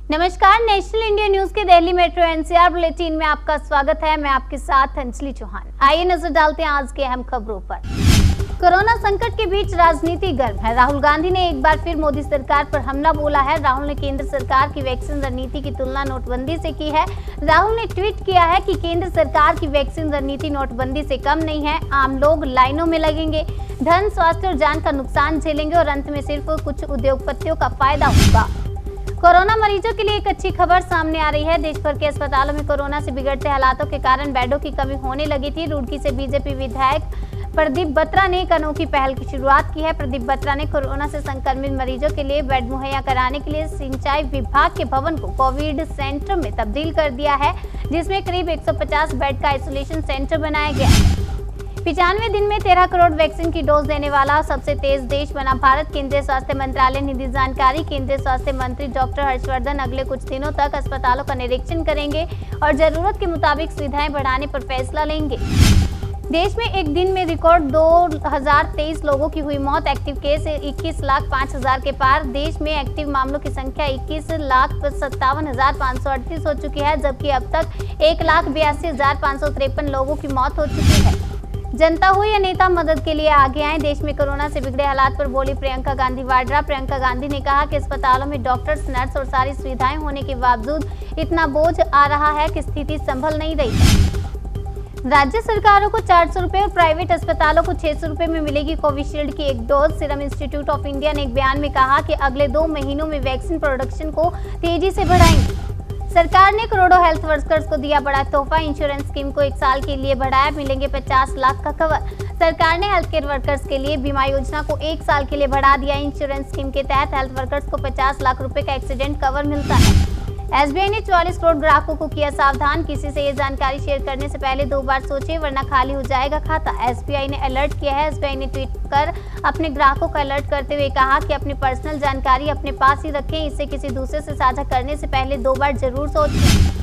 नमस्कार, national India news के Delhi metro NCR bulletin में आपका स्वागत है। मैं आपके साथ अंजलि चौहान। आइए नजर डालते हैं आज के अहम खबरों पर। कोरोना संकट के बीच राजनीति गर्म है। राहुल गांधी ने एक बार फिर मोदी सरकार पर हमला बोला है। राहुल ने केंद्र सरकार की वैक्सीन रणनीति की तुलना नोटबंदी से की है। राहुल ने ट्वीट किया है कि केंद्र सरकार की वैक्सीन रणनीति नोटबंदी से कम नहीं है। आम लोग लाइनों में लगेंगे, धन, स्वास्थ्य और जान का नुकसान झेलेंगे और अंत में सिर्फ कुछ उद्योगपतियों का फायदा होगा। कोरोना मरीजों के लिए एक अच्छी खबर सामने आ रही है। देश भर के अस्पतालों में कोरोना से बिगड़ते हालातों के कारण बेडों की कमी होने लगी थी। रुड़की से बीजेपी विधायक प्रदीप बत्रा ने एक अनोखी पहल की शुरुआत की है। प्रदीप बत्रा ने कोरोना से संक्रमित मरीजों के लिए बेड मुहैया कराने के लिए सिंचाई विभाग के भवन को कोविड सेंटर में तब्दील कर दिया है, जिसमें करीब 150 बेड का आइसोलेशन सेंटर बनाया गया है। 95 दिन में 13 करोड़ वैक्सीन की डोज देने वाला सबसे तेज देश बना भारत। केंद्रीय स्वास्थ्य मंत्रालय ने दी जानकारी। केंद्रीय स्वास्थ्य मंत्री डॉक्टर हर्षवर्धन अगले कुछ दिनों तक अस्पतालों का निरीक्षण करेंगे और जरूरत के मुताबिक सुविधाएं बढ़ाने पर फैसला लेंगे। देश में एक दिन में रिकॉर्ड 2023 लोगों की हुई मौत। एक्टिव केस 21,05,000 के पार। देश में एक्टिव मामलों की संख्या 21,57,538 हो चुकी है, जबकि अब तक 1,82,553 लोगों की मौत हो चुकी है। जनता हो या नेता, मदद के लिए आगे आए। देश में कोरोना से बिगड़े हालात पर बोली प्रियंका गांधी वाड्रा। प्रियंका गांधी ने कहा कि अस्पतालों में डॉक्टर्स, नर्स और सारी सुविधाएं होने के बावजूद इतना बोझ आ रहा है कि स्थिति संभल नहीं रही है। राज्य सरकारों को 400 रुपए और प्राइवेट अस्पतालों को 600 रुपए में मिलेगी कोविशील्ड की एक dose. Serum institute of India ने एक बयान में कहा कि अगले 2 महीनों में वैक्सीन प्रोडक्शन को तेजी से बढ़ाएंगे। सरकार ने करोड़ों हेल्थ वर्कर्स को दिया बड़ा तोहफा। इंश्योरेंस स्कीम को 1 साल के लिए बढ़ाया, मिलेंगे 50 लाख का कवर। सरकार ने हेल्थ केयर वर्कर्स के लिए बीमा योजना को 1 साल के लिए बढ़ा दिया। इंश्योरेंस स्कीम के तहत हेल्थ वर्कर्स को 50 लाख रुपए का एक्सीडेंट कवर मिलता है। एसबीआई ने 44 करोड़ ग्राहकों को किया सावधान। किसी से ये जानकारी शेयर करने से पहले 2 बार सोचें, वरना खाली हो जाएगा खाता। एसबीआई ने अलर्ट किया है। एसबीआई ने ट्वीट कर अपने ग्राहकों का अलर्ट करते हुए कहा कि अपनी पर्सनल जानकारी अपने पास ही रखें। इसे किसी दूसरे से साझा करने से पहले 2 बार जरूर सोचें।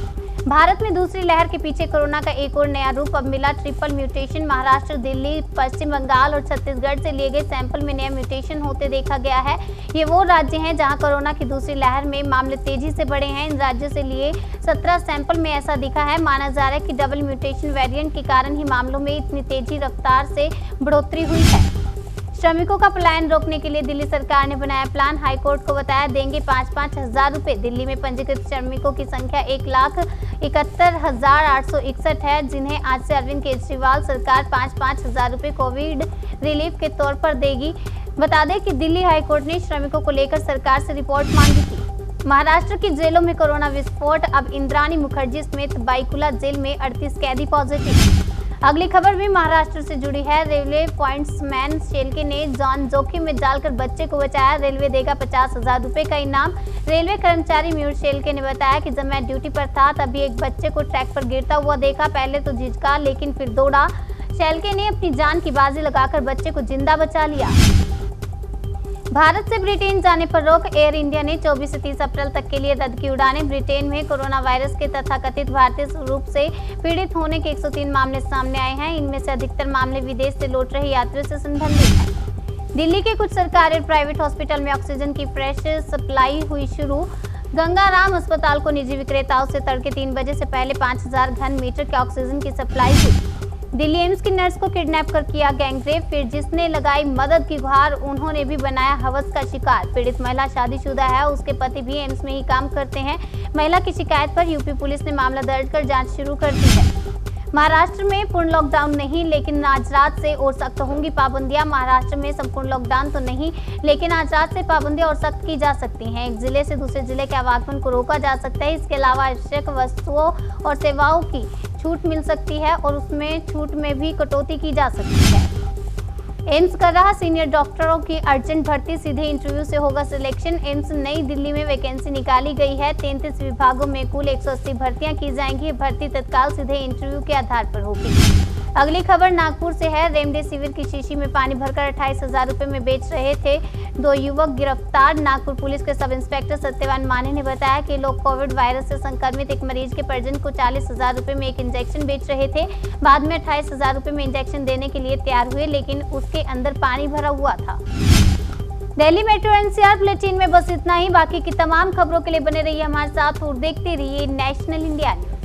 भारत में दूसरी लहर के पीछे कोरोना का एक और नया रूप अब मिला। Triple mutation. महाराष्ट्र, दिल्ली, पश्चिम बंगाल और छत्तीसगढ़ से लिए गए सैंपल में नया म्यूटेशन होते देखा गया है। ये वो राज्य हैं जहां कोरोना की दूसरी लहर में मामले तेजी से बढ़े हैं। इन राज्यों से लिए 17 सैंपल में ऐसा दिखा है। माना जा रहा है कि डबल म्यूटेशन वेरिएंट के कारण ही मामलों में इतनी तेजी रफ्तार से बढ़ोतरी हुई है। श्रमिकों का पलायन रोकने के लिए दिल्ली सरकार ने बनाया प्लान। हाईकोर्ट को बताया देंगे 5-5 हजार रुपए। दिल्ली में पंजीकृत श्रमिकों की संख्या 1,71,861 है, जिन्हें आज से अरविंद केजरीवाल सरकार 5-5 हजार रुपए कोविड रिलीफ के तौर पर देगी। बता दें कि दिल्ली हाईकोर्ट ने श्रमिकों को लेकर सरकार से रिपोर्ट मांगी थी। महाराष्ट्र की जेलों में कोरोना विस्फोट। अब इंद्राणी मुखर्जी समेत बाईकुला जेल में 38 कैदी पॉजिटिव। अगली खबर भी महाराष्ट्र से जुड़ी है। रेलवे पॉइंट्समैन शेलके ने जान जोखिम में डालकर बच्चे को बचाया। रेलवे देगा 50,000 रुपए का इनाम। रेलवे कर्मचारी मयूर शेलके ने बताया कि जब मैं ड्यूटी पर था तभी एक बच्चे को ट्रैक पर गिरता हुआ देखा। पहले तो झिझका, लेकिन फिर दौड़ा। शेलके ने अपनी जान की बाजी लगाकर बच्चे को जिंदा बचा लिया। भारत से ब्रिटेन जाने पर रोक। एयर इंडिया ने 24 से 30 अप्रैल तक के लिए रद्द की उड़ानें। ब्रिटेन में कोरोना वायरस के तथाकथित भारतीय रूप से पीड़ित होने के 103 मामले सामने आए हैं। इनमें से अधिकतर मामले विदेश से लौट रहे यात्रियों से संबंधित हैं। दिल्ली के कुछ सरकारी और प्राइवेट हॉस्पिटल में ऑक्सीजन की फ्रेश सप्लाई हुई शुरू। गंगाराम अस्पताल को निजी विक्रेताओं से तड़के 3 बजे से पहले 5000 घन मीटर के ऑक्सीजन की सप्लाई हुई। दिल्ली एम्स की नर्स को किडनैप कर किया गैंगरेप। फिर जिसने लगाई मदद की गुहार, उन्होंने भी बनाया हवस का शिकार। पीड़ित महिला शादीशुदा है, उसके पति भी एम्स में ही काम करते हैं। महिला की शिकायत पर यूपी पुलिस ने मामला दर्ज कर जांच शुरू कर दी है। महाराष्ट्र में पूर्ण लॉकडाउन नहीं, लेकिन आज रात से और सख्त होंगी पाबंदियां। महाराष्ट्र में संपूर्ण लॉकडाउन तो नहीं, लेकिन आज रात से पाबंदियां और सख्त की जा सकती हैं। एक जिले से दूसरे जिले के आवागमन को रोका जा सकता है। इसके अलावा आवश्यक वस्तुओं और सेवाओं की छूट मिल सकती है और उसमें छूट में भी कटौती की जा सकती है। एम्स कर रहा सीनियर डॉक्टरों की अर्जेंट भर्ती। सीधे इंटरव्यू से होगा सिलेक्शन। एम्स नई दिल्ली में वैकेंसी निकाली गई है। 33 विभागों में कुल 180 भर्तियां की जाएंगी। भर्ती तत्काल सीधे इंटरव्यू के आधार पर होगी। अगली खबर नागपुर से है। रेमडेसिविर की शीशी में पानी भरकर 28,000 रुपए में बेच रहे थे 2 युवक गिरफ्तार। नागपुर पुलिस के सब इंस्पेक्टर सत्यवान माने ने बताया कि लोग कोविड वायरस से संक्रमित एक मरीज के परिजन को 40,000 रुपए में एक इंजेक्शन बेच रहे थे। बाद में 28,000 रुपए में इंजेक्शन देने के लिए तैयार हुए, लेकिन उसके अंदर पानी भरा हुआ था। दिल्ली मेट्रो एनसीआर बुलेटिन में बस इतना ही। बाकी की तमाम खबरों के लिए बने रहिए हमारे साथ और देखते रहिए नेशनल इंडिया न्यूज।